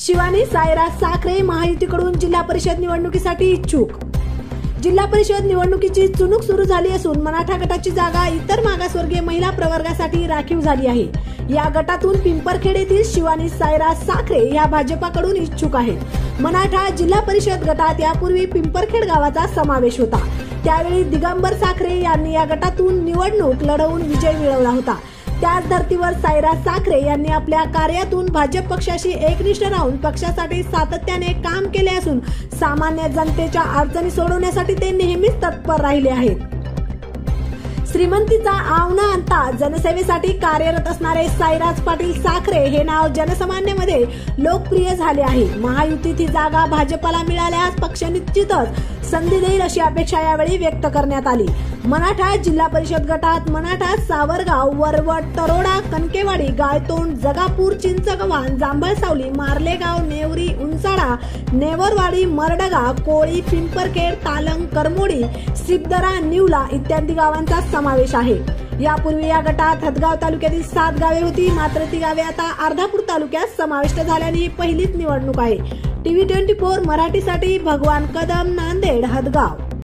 शिवानी सायराज साखरे महायुतीकडून जिल्हा परिषद निवडणुकीसाठी इच्छुक। जिल्हा परिषद निवडणुकीची चुणूक सुरू झाली असून मराठा गटाची जागा इतर मागासवर्गीय महिला प्रवर्गासाठी राखीव झाली आहे। या गटातून पिंपरखेड येथील शिवानी सायराज साखरे या भाजपाकडून इच्छुक आहेत। मराठा जिल्हा परिषद गटात यापूर्वी पिंपरखेड गावाचा समावेश होता। त्यावेळी दिगंबर साखरे यांनी या गटातून निवडणूक लढवून विजय मिळवला होता। त्याच धर्तीवर सायराज साखरे यांनी आपल्या कार्यातून भाजप पक्षाशी एकनिष्ठ राहून पक्षासाठी सातत्याने काम केले असून सामान्य जनतेच्या अडचणी सोडवण्यासाठी ते नेहमीच तत्पर राहिले आहेत। श्रीमंतीचा आव न आणता जनसेवेसाठी कार्यरत असणारे सायराज पाटील साखरे हे नाव जनसामान्यांमध्ये लोकप्रिय झाले आहे। महायुतीत ही जागा भाजपला मिळाल्यास पक्ष निश्चितच संधी देईल अशी अपेक्षा यावेळी व्यक्त करण्यात आली। मराठा जिल्हा परिषद गटात मराठा सावरगाव, वरवट, तरोडा, कनकेवाडी, गायतोंड, जगापूर, चिंचगव्हाण, जांभळसावली, मार्लेगाव, नेवरी, उंचाडा, नेवरवाडी, मरडगा, कोळी, पिंपरखेड, तालंग, करमोडी, सिद्धरा, निवला इत्यादी गावांचा समावेश आहे। यापूर्वी या गटात हदगाव तालुक्यातील 7 गावे होती, मात्र ती गावे आता अर्धापूर तालुक्यात समाविष्ट झाल्याने ही पहिलीच निवडणूक आहे। TV 24 मराठीसाठी भगवान कदम, नांदेड, हदगाव।